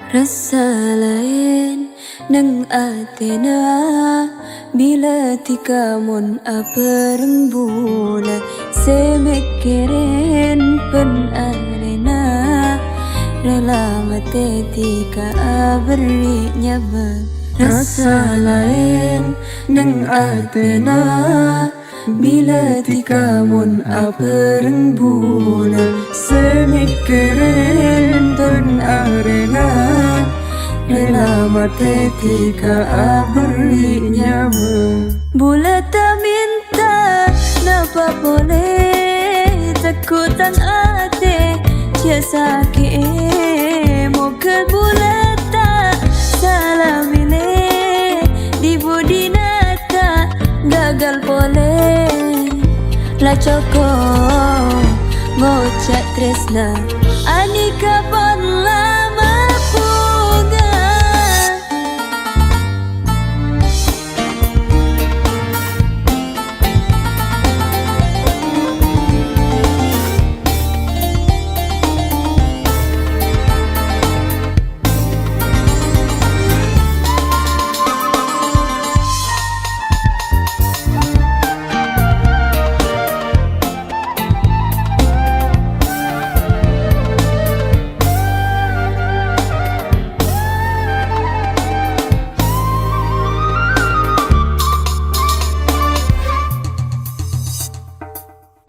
Rasa lain nang atena bila tika mon aperembula semikirin pen arena rela mate tika aberi nyaba. Rasa lain nang atena bila tika mon aperembula semikirin pen arena rela mate tika aberi nyaba. Bulat tak minta napa boleh takutan ate cia sakit moga bulat tak salah milih di budi nata gagal boleh la coko ngocak tresna ani kapan lama punga.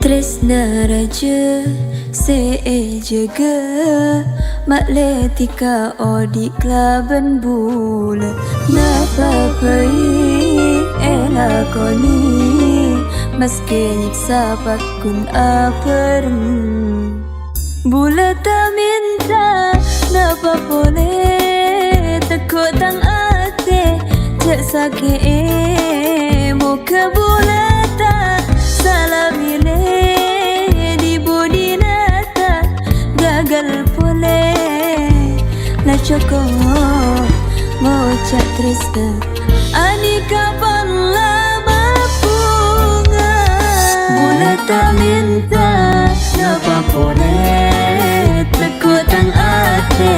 Tresna raja sejaga makletika odik klaben bula napa pai elakoni meski nyiksa pakun aperem bula tak minta napa boleh takut tang ate cak sakit muka bula tak salah milih di budi nata gagal boleh la coko ngocak tresna ani kapan lama punga. Bulat tak minta napa boleh takut tang ate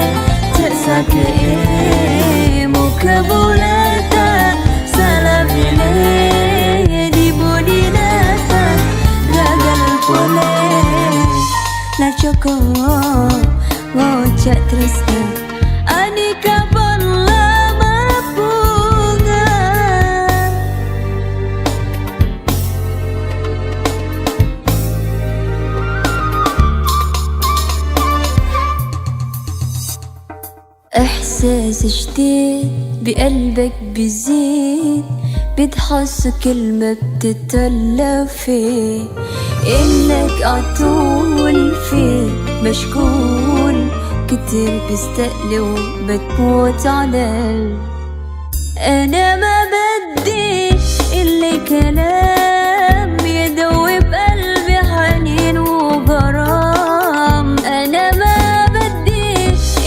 cak sakit muka bulat tak salah milih di budi nata gagal boleh la coko ngocak tresna ani kapan lama punga. إحساس جديد بقلبك بيزيد بتحس كل ما بتتطلع فيه إنك عطول فيه مشغول كتير بستقلي وبتموت على أنا ما بدي إلا كلام يدوب قلبي حنين وغرام. أنا ما بدي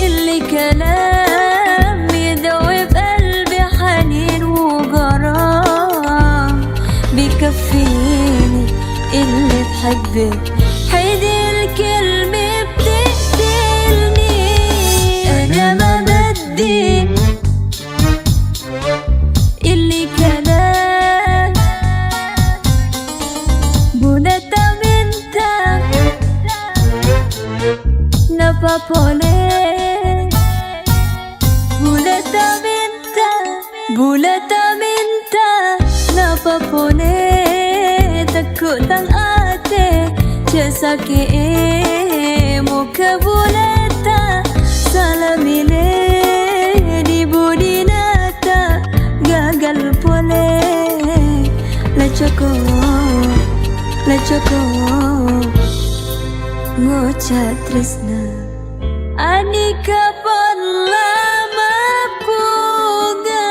إلا كلام يدوب قلبي حنين وغرام بكفيني اللي بحبك حيدي الكلمة بتقتلني. أنا ما بدي اللي كلام بولتا منتا نبا boleh Bulata minta napa boleh takut tang ate cak sakit muka bulata salah milih di budi nata gagal boleh la coko ngocak tresna ani kapan lama punga.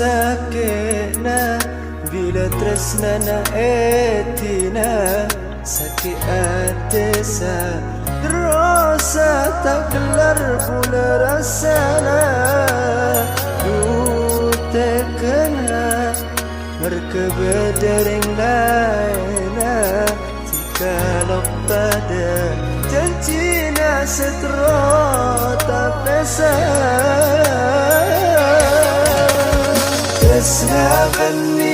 sakena bila tresna na etina sakit atesa terasa tak kelar pula rasana tekena berkebedereng laina kalau pada janjina setro tak pesa Tresna bani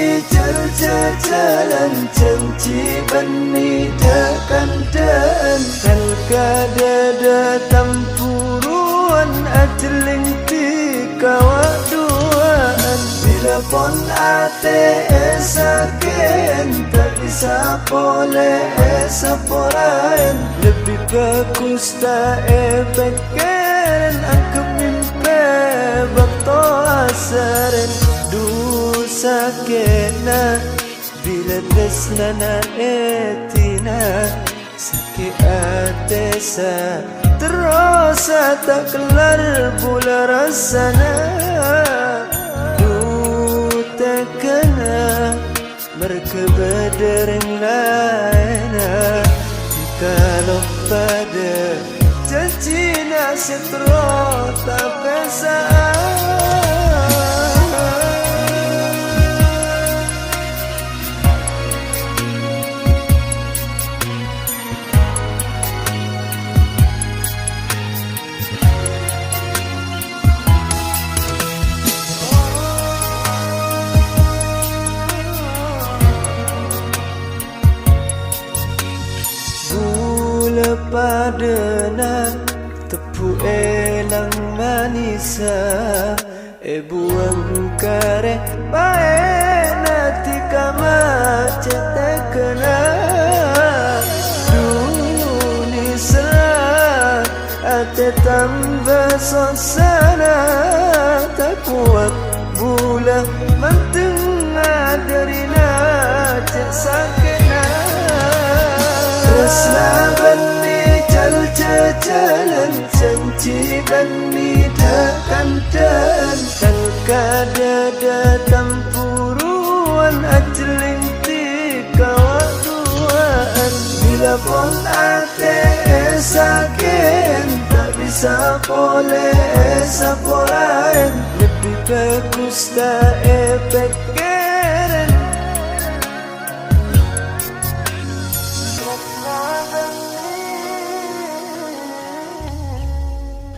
jalan janji bani dekan dan kada tampuruan ajeling tika waduan bila pon ate esaken tak bisa boleh esaporain lebih bagus tak epeken aku mimpi bakto asaren dosa kena bila tresna na etina sakit atesa terasa tak kelar pula rasana tekena berkebedereng laina kalau pada janjina setro tak pesa padana tepu elang manisa buang kare paena tika macete kena dunisa ate tambah sosana tak kuat bula mantengah dari cek sakena Tresna bani jalan janji bani dekan dan kada tampuruan ajeling tika waduan bila pon ate esaken tak bisa boleh esaporain lebih bagus tak epeken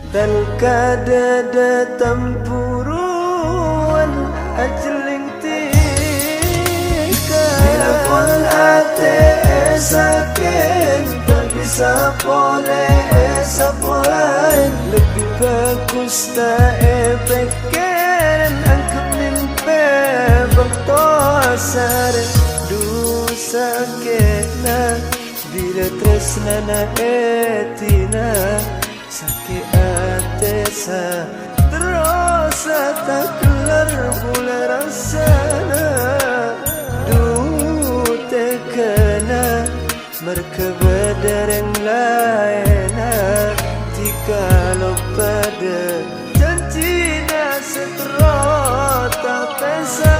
dan kada tampuruan ajeling tika bila pon ate esaken tak bisa boleh esaporain lebih bagus tak epeken angka mimpi bakto asaren dosa kena bila tresna na etina sakit atesa terasa tak kelar pula rasana tekena berkebedereng laina tika pada janjina setro tak pesa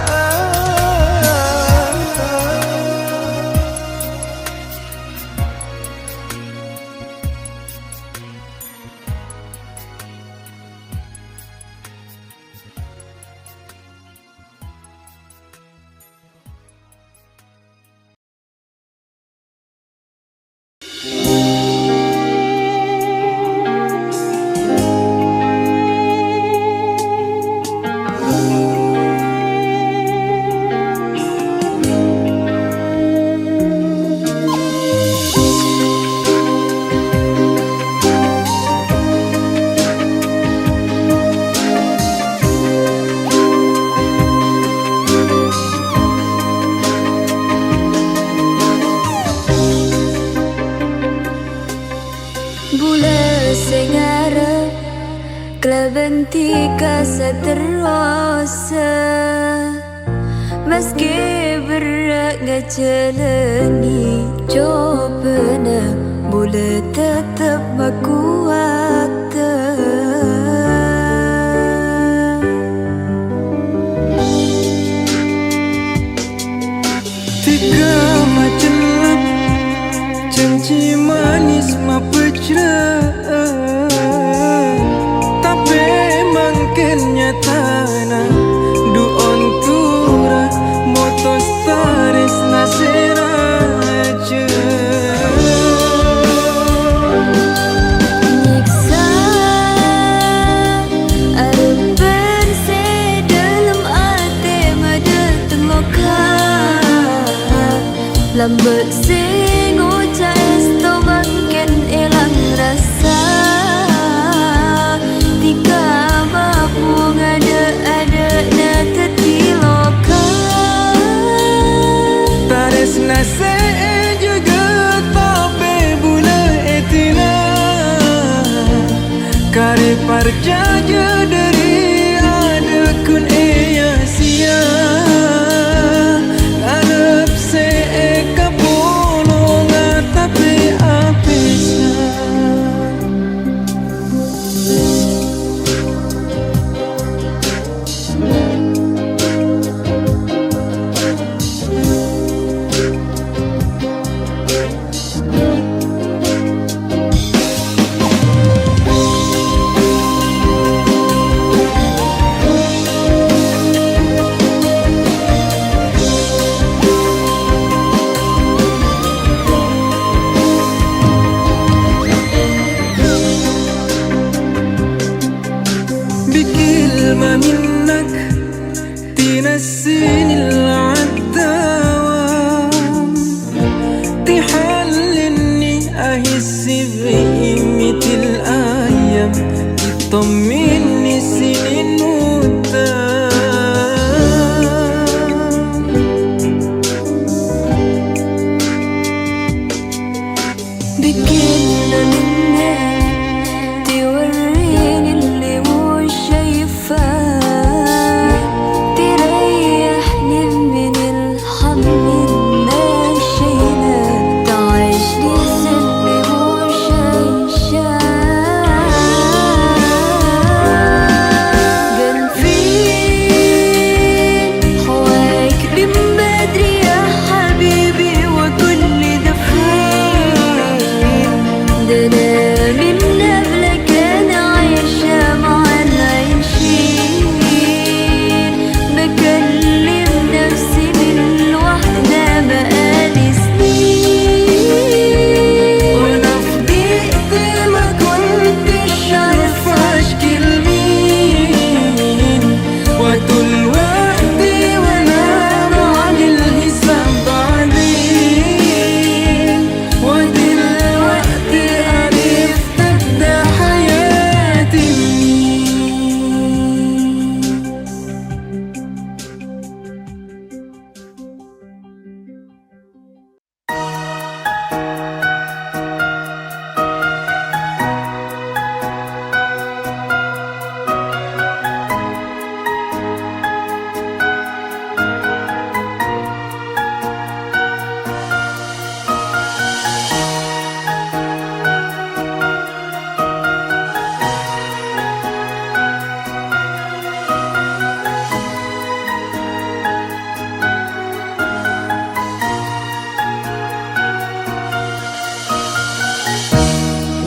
Kebentika seterasa meski berat ngejalani cobaan boleh tetap kuat Lambat sing ucais to makin ilang rasa. Tika mapu ngada-ada na tetilokan. Tares nase juga tapi bula etina. Kare parjaja dari ada kun eya sia. Alap se kapulo ngatape apesa. بكلمة منك تنسيني العداوة، تحللني أحس بقيمة الأيام، تطمني سنين قدام. بكلمة منك توريني اللي مش شايفاه، تريحني من الهم الناشئة، تعيشني سلي مش عايشاه. كان فين هواك من بدري يا حبيبي، وكل ده فين؟ ده أنا من قبلك أنا عايشة مع العايشين، بكلم نفسي من الوحدة بقالي سنين. وأنا فضيت ما كنتش عارفة أشكي لمين، وطول وقتي وأنا بعمل حساب بعدين، ودلوقتي عرفت أبدأ حياتي منين.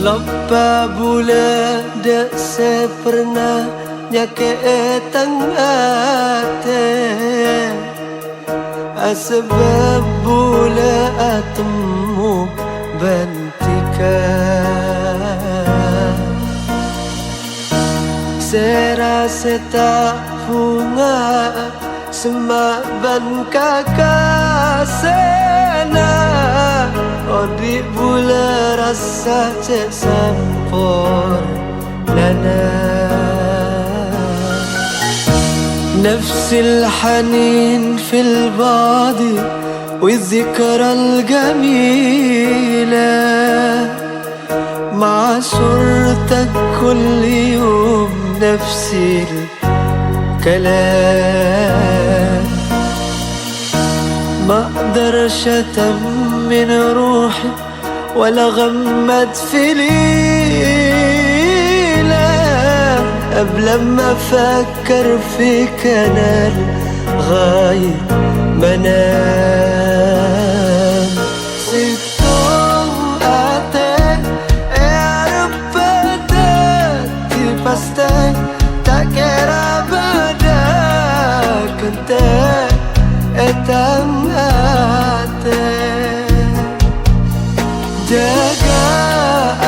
Loba bula dak sepernah nyake tangate, asbab bula atemu bantikan. Serasa tak bunga semak ban kakasena. Odi bula rasa cek sampor lana. نفس الحنين في الماضي والذكرى الجميلة، مع صورتك كل يوم نفس الكلام. ما اقدرش اطمن روحي ولا غمض في ليلة قبل ما افكر فيك انا لغاية ما انام. سيبتم اتك يا رب داتي باستك تاكيرا بدك انت اتم jaga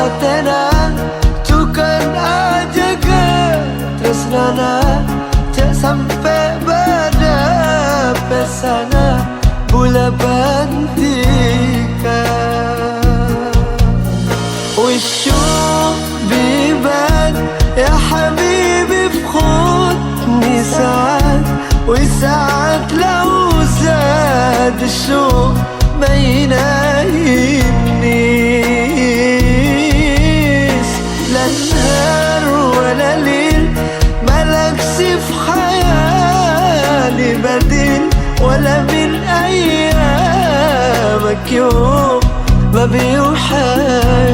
atena tukan ajaga tresnana cek sampai pada pesana bula banti. ساعات لو زاد الشوق ما ينايمنيش، لا نهار ولا ليل ملكش في حيالي بديل، ولا من أيامك يوم ما بيوحشني.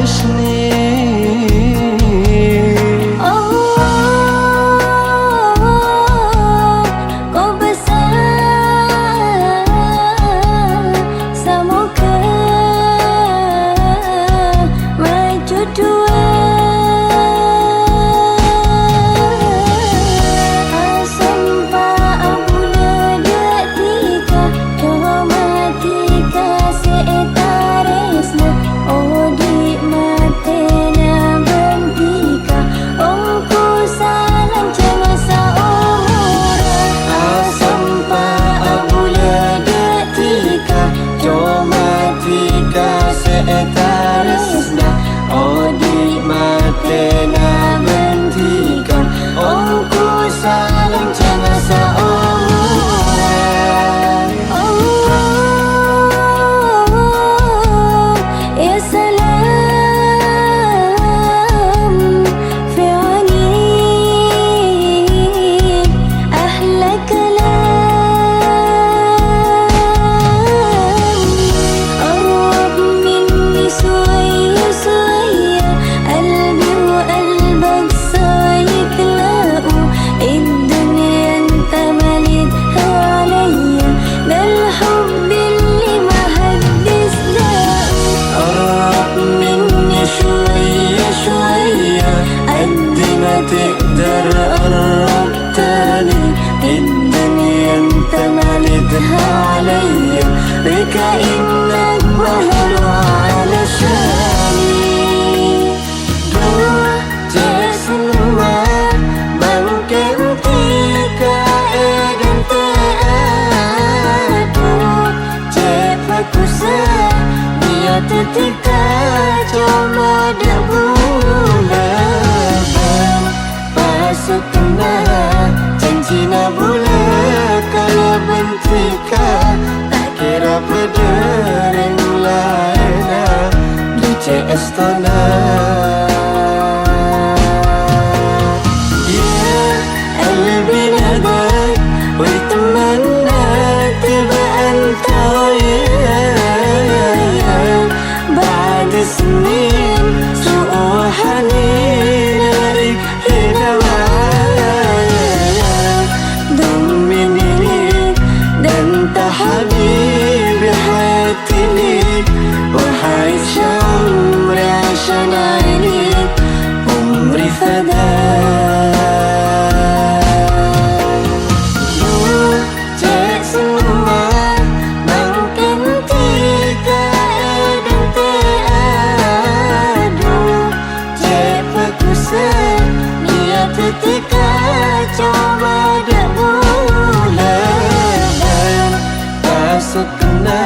تقدر قرب تاني، الدنيا انت مالتها عليا، وكأنك مهروع علشاني. Dua cek semua bangkit ketika dan teadu, cek fokusnya dia ketika coba dah bulan. Pasukna cincina bulan kalau bentika, tak kira pedering lainnya di CS tanah. Ketika coba dah bulan, masuk kena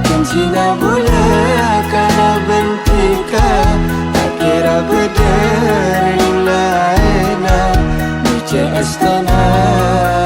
cincina bulan karena bentika, tak kira berdering lainnya di CS tanah.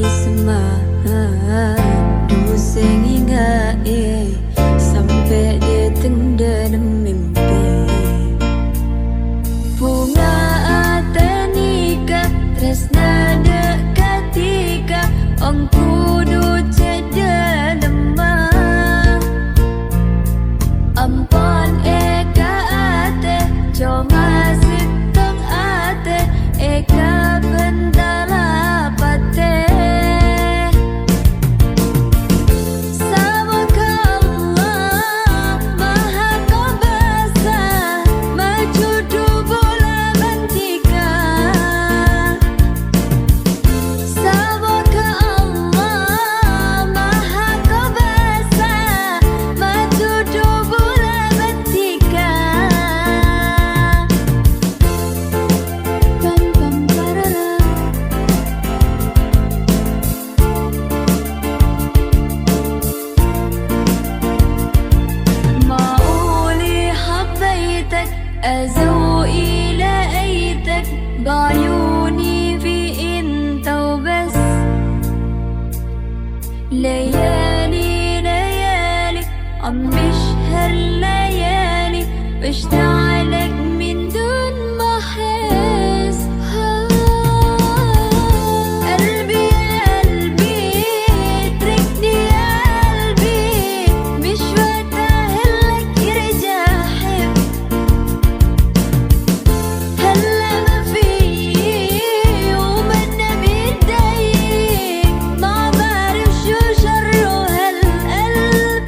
semaan duseng hingga sampai dia dalam mimpi. Bunga atanika tresna dekatika ong kudu ceda lemah. Ampon eka ate coma sitong ate eka bentala pate. أزوقي لقيتك بعيوني في انت وبس. ليالي ليالي عم بشهر ليالي بشتاقلك من دون ما احس. قلبي يا قلبي اتركني يا قلبي مش وقت اهلك يرجع حب. هلا ما في ومنا بيتضايق ما بعرف شو شره هالقلب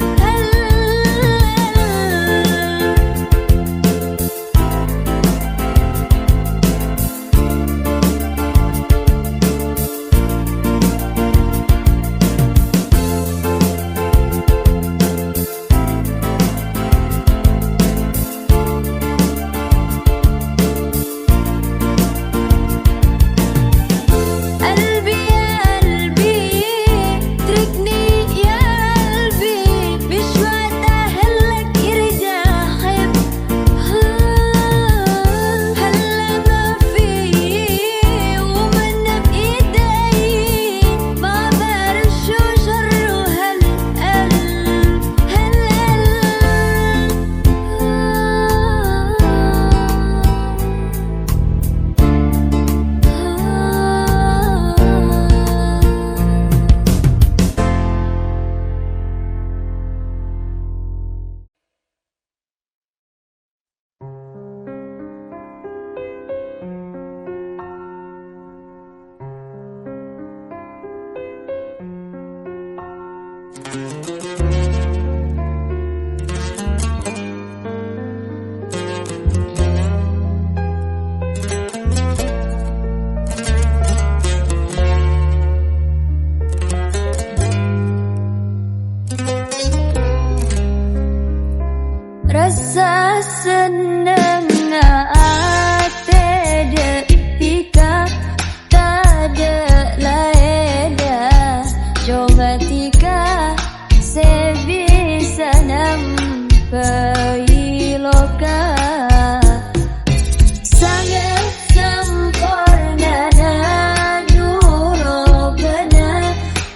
قلبي يا قلبي اتركني يا قلبي مش وقت اهلك يرجع حب. هلا ما في ومنا بايدي ما بعرف شو شره هالقلب rasa senang ate detika tada laeda coba tika sebisa nampai loka sangat sempurna dan dulu benar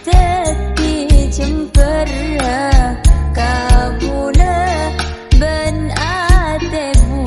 teti cempera kabula ben ate bu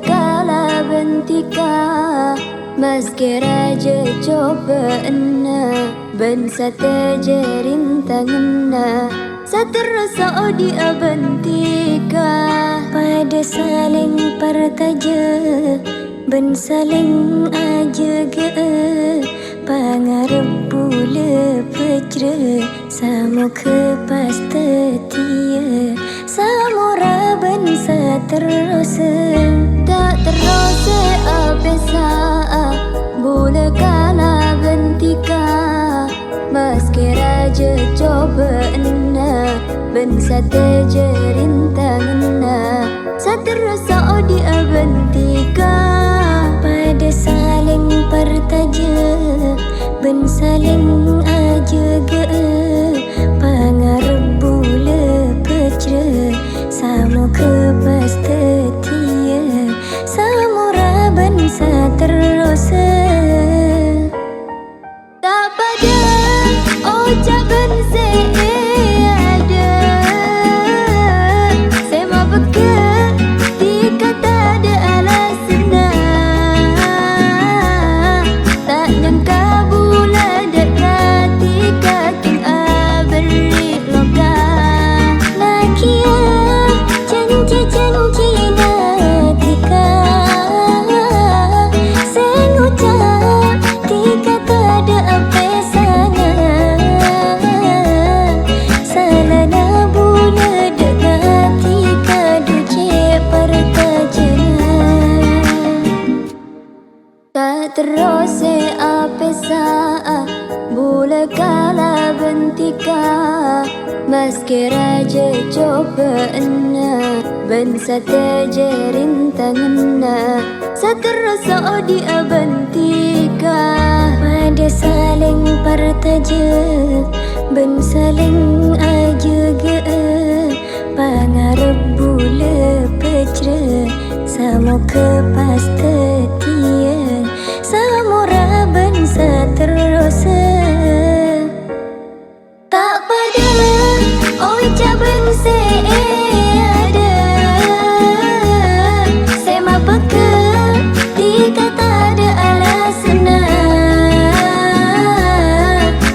kala bentika Mas kira je coba ben sate je rintanganna saterasa odi bentika pada saling pertaja ben saling aja ge pangarep bule pecre samo ke pas tetia samora ben saterasa tak terasa abesa bule kala bentika Mas kira je coba ben sate je rintanganna saterasa odi bentika pada saling pertaja ben saling aja ge pangarep bule pecre samo ke pas tetia samora ben saterasa tak pada ucapan seada sema pekat tika tak ada alasna tak nyangka bula dekat tika king aberi loka nakia janji-janji natika sengucap tika tak ada apa sana salana bula dekat tika duce pertajana tak terus apa saa bula kala bentika Mas kira je coba ben sate je rintanganna saterasa odi bentika pada saling pertaja ben saling aja ge pangarep bule pecre samo ke pas tetia samora ben saterasa tak pada ucapan seada sema pekat tika tak ada alasna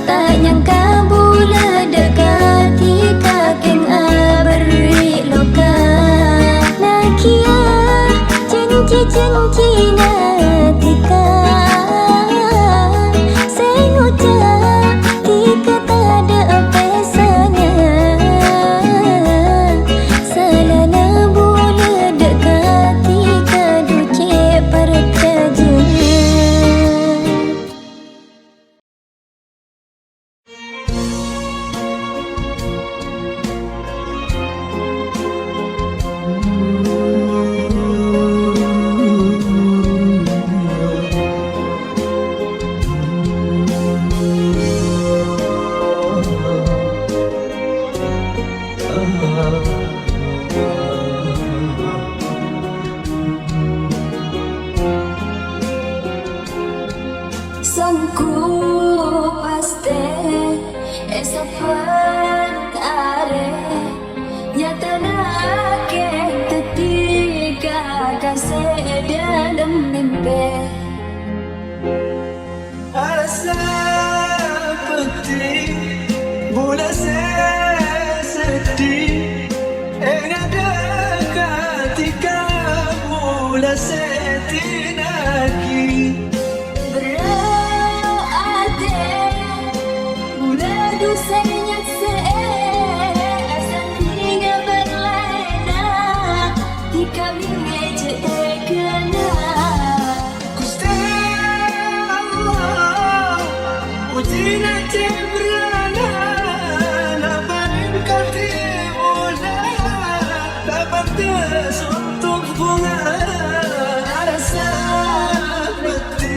tak nyangka bula dekat tika king aberi loka nakia janji-janji natika sengucap tika tak ada apa sana salana bula dekat tika duce pertajana Sangku paste esopan are nyatana ke ketiga kasih dalam mimpi Rasa putih Bula sedih Ingat dekat tika Bula setinaki berade mula dosanya seasan hingga berlena di kami meja kena Gusti Allah Uji nanti berana Lapan kati mula Lapan untuk bunga Rasa putih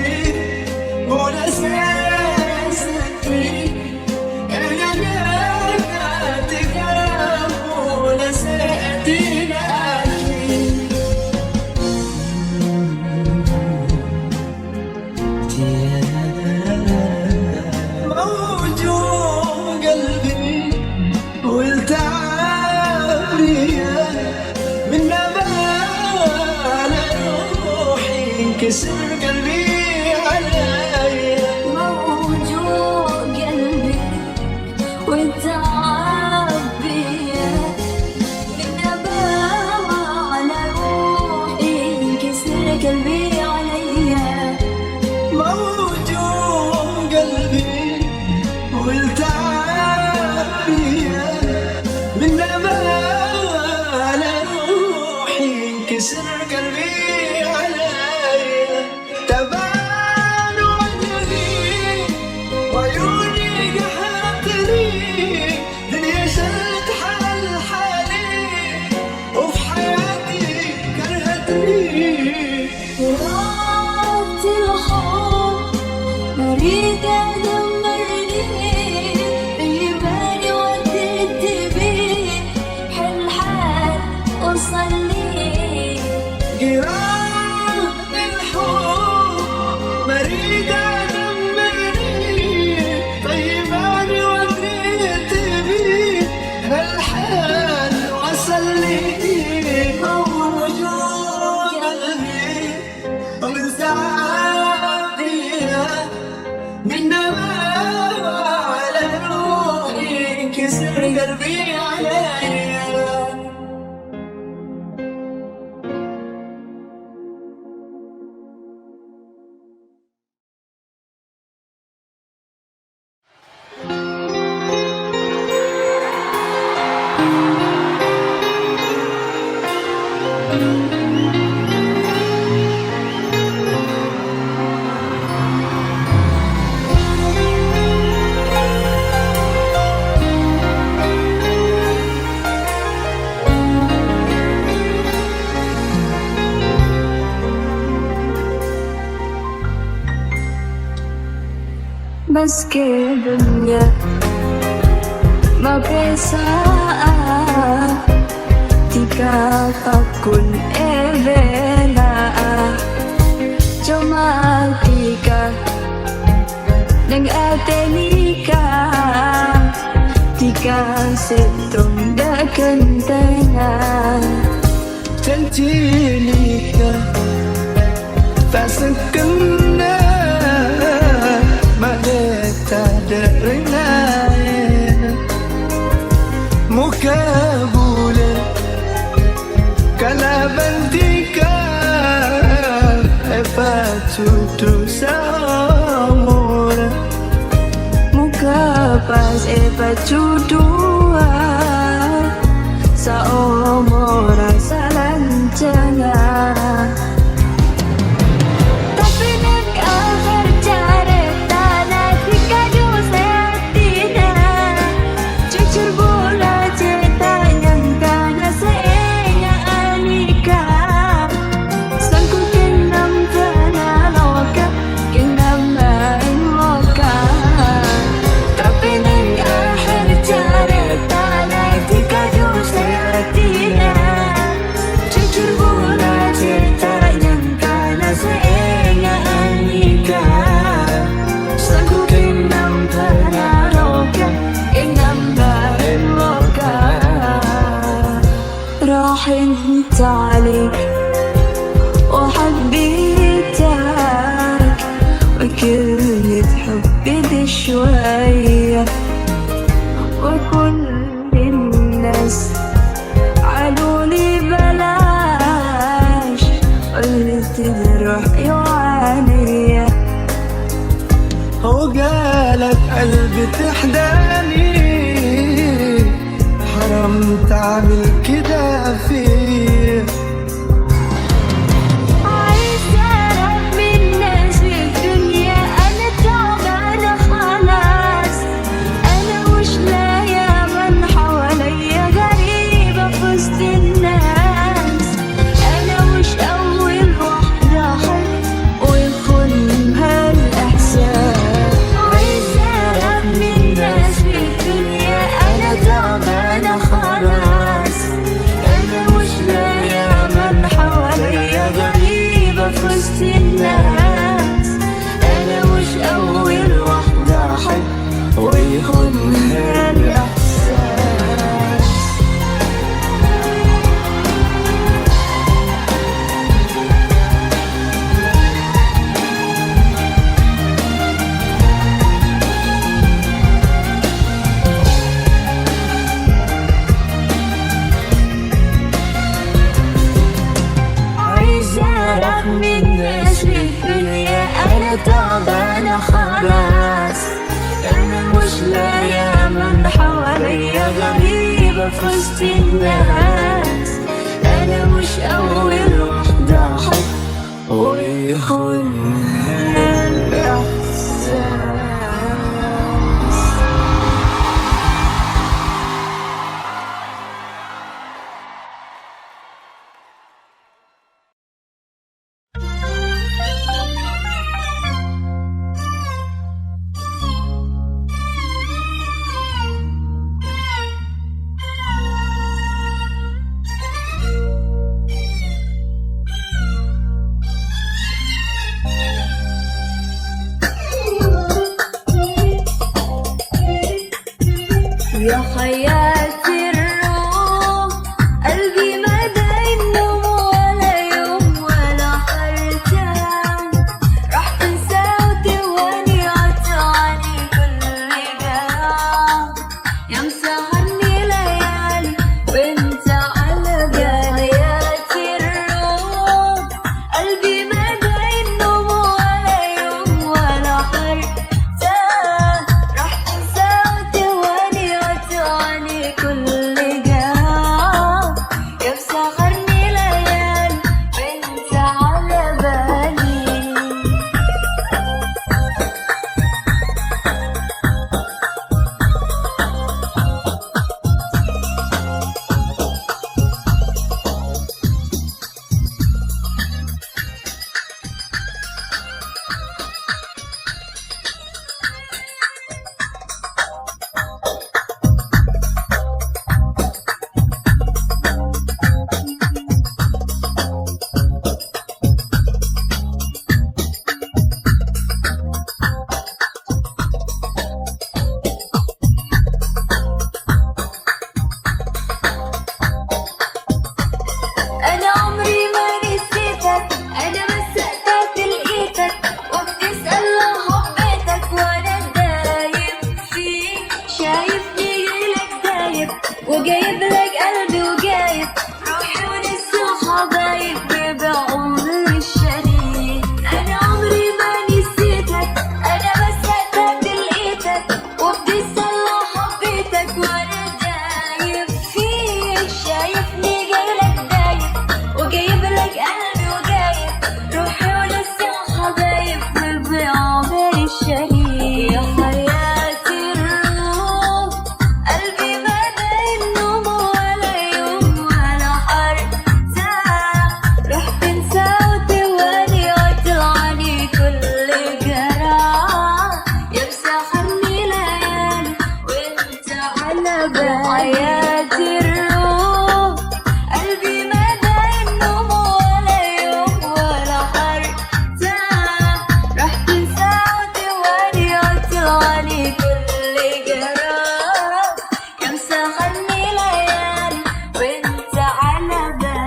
ينكسر قلبي عليا. موجوع قلبي والتعب بيا، من أباوع على روحي ينكسر قلبي عليا. موجوع قلبي والتعب بيا، من أباوع على روحي ينكسر قلبي عليا. تبان وجهي وعيوني قهرتني، دنيا شلت حال حالي وفي حياتي كرهتني. وقت الحب أريد أدمرني، يباني وديت بيه حل وصل لي. قراءة الحب مريد أدمرني، طيباني وديت بيه هالحال وصل لي. موجوع قلبي ومن سعادية، من نباوع على روحي ينكسر قلبي عليا. بس كدنيا ما bisa jika takun evela cuma tika nang atenika tika setong da kentena تنتينيك فاسكنا ما تدرنا مكابولة كلابنتك فاتوتو سامورة mukapas epachudua sa omora salancana. Tapi nag-akhir careta na tikado sa tina, jujur bola cerita yang kana sa enya anika. Sangku kinam tanaloka, kinam main moka. Tapi nag-akhir careta na tikado sa tina, jujur bola cerita yang kana sa enya anika. Sangku kinam tanaloka, kinam main moka. راح انت عليك وحبيتك وكلمة حبي دي شوية، وكل الناس قالولي بلاش، قلت نروح يوانية. وقالت قلبي تحداني، حرام تعمل كده فيه. عايزة أهرب من الناس في الدنيا، أنا تعبانة خلاص، أنا مش لاقية من حواليا، غريبة في وسط الناس. أنا مش أول واحدة أحب ويخونها الإحساس. عايزة أهرب من الناس في الدنيا، أنا تعبانة خلاص، أنا مش لاقية من حواليا، غريبة في وسط الناس. أنا مش أول واحدة أحب ويخونها الإحساس. خلاص أنا مش لاقية من حواليا غريبة في وسط الناس أنا مش أول وحدة أحب ويخونها الإحساس. يا خيال الروح قلبي ما دايم نوم ولا يوم ولا حرتان راح تنسى وتواني عطاني كل جرح يا مسهرني ليالي وانت على بالي يا الروح قلبي ما دايم نوم ولا يوم ولا حرتان راح تنسى وتواني عطاني كل جرح يا مسهرني ليالي وانت على بالي. أنا عمري ما نسيتك أنا بس وقتك لقيتك وبتسأل لو حبيتك وأنا دايب فيك شايفني جايلك دايب وجايب لك قلبي وجايب روحي ولسه حبايب بعمري الشريك. أنا عمري ما نسيتك أنا بس وقتك لقيتك وبتسأل لو حبيتك وأنا دايب فيك شايفني جايلك دايب وجايب لك قلبي وجايب روحي ولسه حبايب بعمري الشريك. يا حياتي الروح قلبي ما دايم نوم ولا يوم ولا حرتان راح تنسى وتواني عطاني كل جرح يا مسهرني ليالي وانت على بالي. حياتي الروح قلبي ما دايم نوم ولا يوم ولا حرتان راح تنسى وتواني عطاني كل جرح يا مسهرني ليالي وانت على بالي.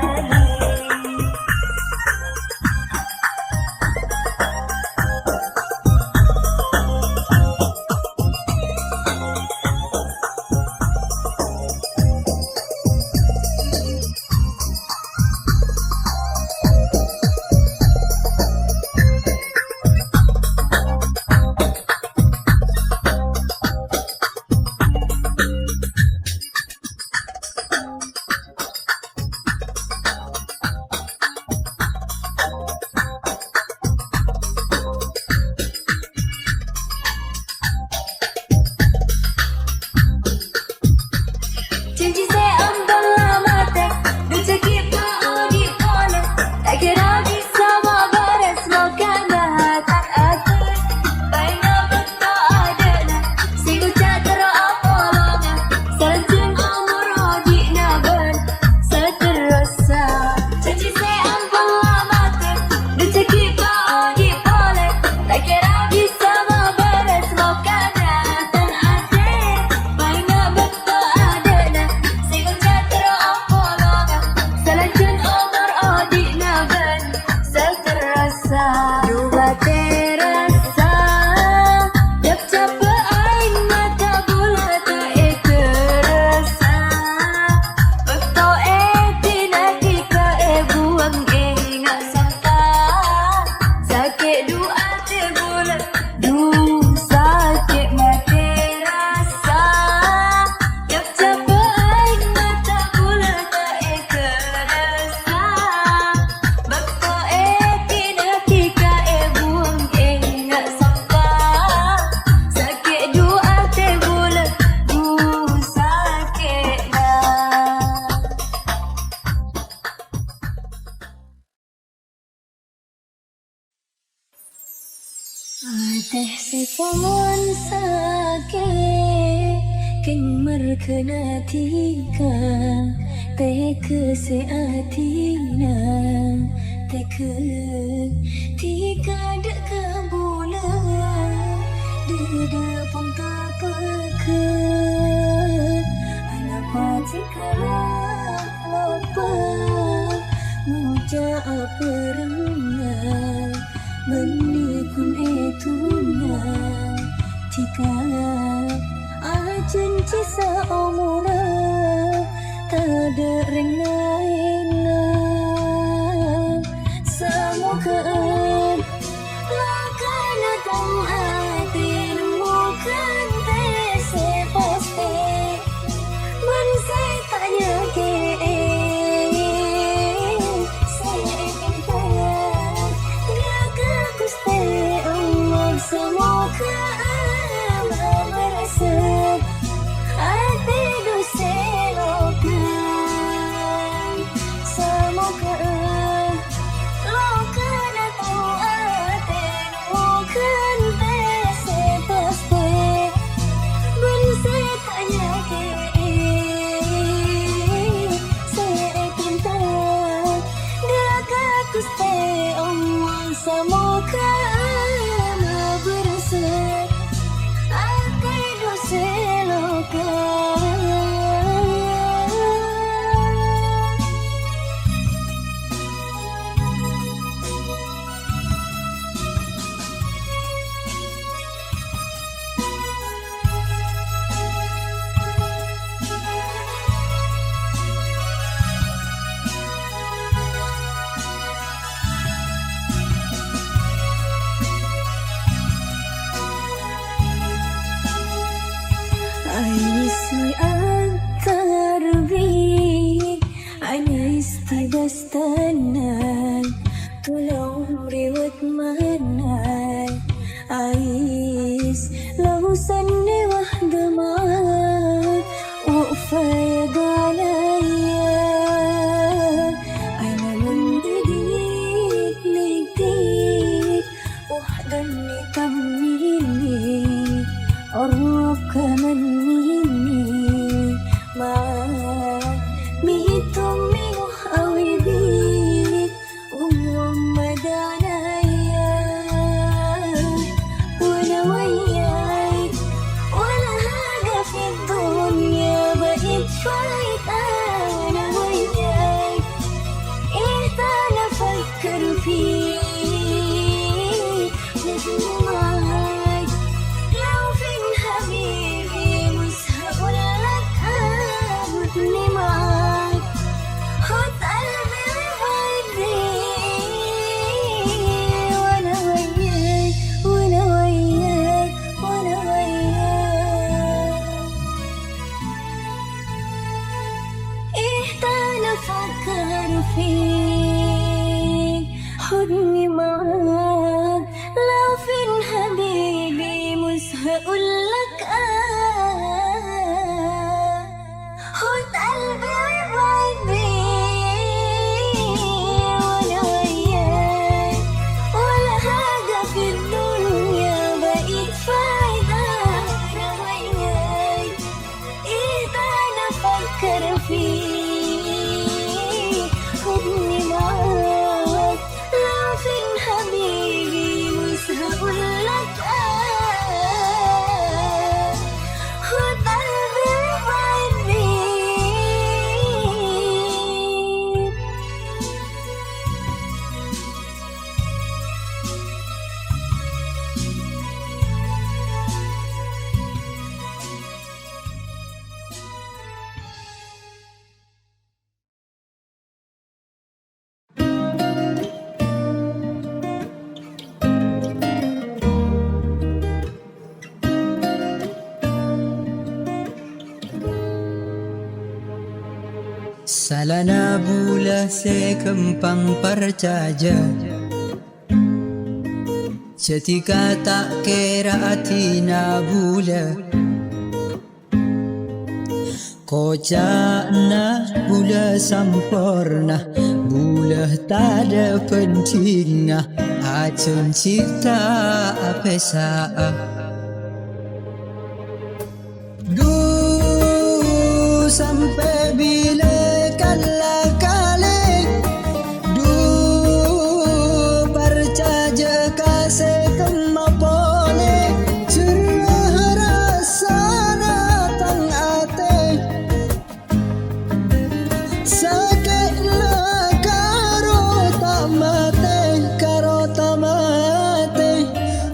Janji saya ambil lamatek dan cekip maudi boleh tak kira bisa bares makanan tak ada baina betul adana sigu cakra apolonga selanjung umur odi naban seterasa. Janji saya ambil lamatek dan cekip maudi boleh tak kira bisa bares makanan tak ada baina betul adana sigu cakra apolonga selanjung umur odi naban seterasa. Dua terasa Dap capa aing mata bola tak terasa Betul tinati ka buang ingat sangka Teh sepon sakit Keng merkena tika Teh keseatina Teh ke tika dek kabula Dede pun tak peket Anak pati kerap lupa Muja apa rendah Menikun etunya Tika ajen cisa omura Tada rengaina Samukaan Lakana tang atin Mukan tese poste Man saya tanya ke Semoga Allah merasa hati doselokan Semoga lokan atau hati bukan tese pasti Bensetanya ke saya cinta Dia kakuste Allah semoga Aisy antarbi Ana istibastanan Tolong riwat manai Ais lausan dewah demat Ufaya galaya Ana mendidik lidik Wahdan nitamini Orok kaman حضني معاك لو فين حبيبي مش هقولك خد قلبي وابعد بيه وانا وياك ولا حاجة في الدنيا بقيت فايدة انا وياك ايه ده انا افكر فيه خدني معاك لو فين حبيبي مش هقولك خد قلبي وابعد بيه Salana bula se kempang percaja Setika tak kira atina bula Kocana bula sampurna Bula Boleh tak ada penting Acun cipta pesa Sampai bila kala kali percaja kasih kemapole cerah rasa datang ate sakit la karo tamate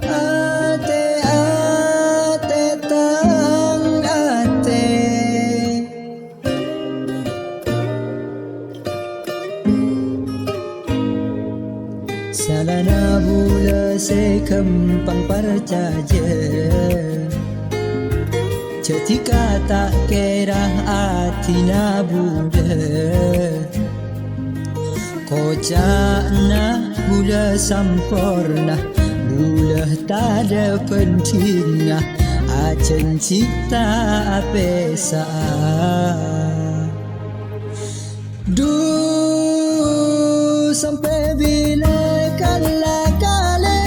ate tang ate. Salana bula se kempang percaja Ketika tak kira atina bula Kocakna bula sampurna Bula tak ada penting Acen cipta pesa Sampai bila kala kali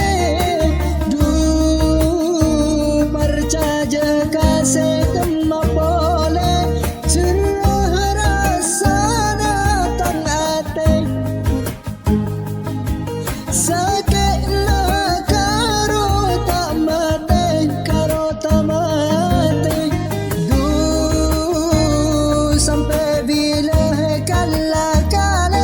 percaja kasih kemapole cerah rasa datang ate sakit la karo tamate sampai bila kala kali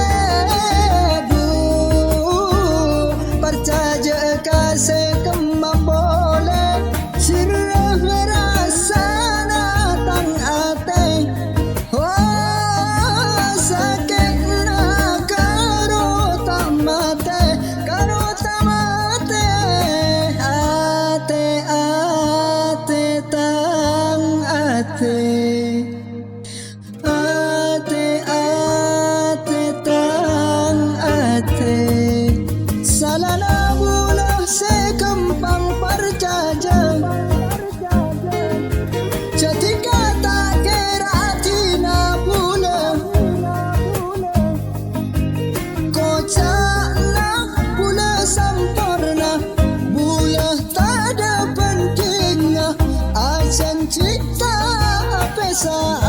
kasih kemapole cerah rasa datang ate sakit na karo tamate ate tang ate tang ate. Salana bula se kempang percaja Ketika tak kira tina bula Kocakna bula sampurna Bula tak ada penting Acen cipta pesa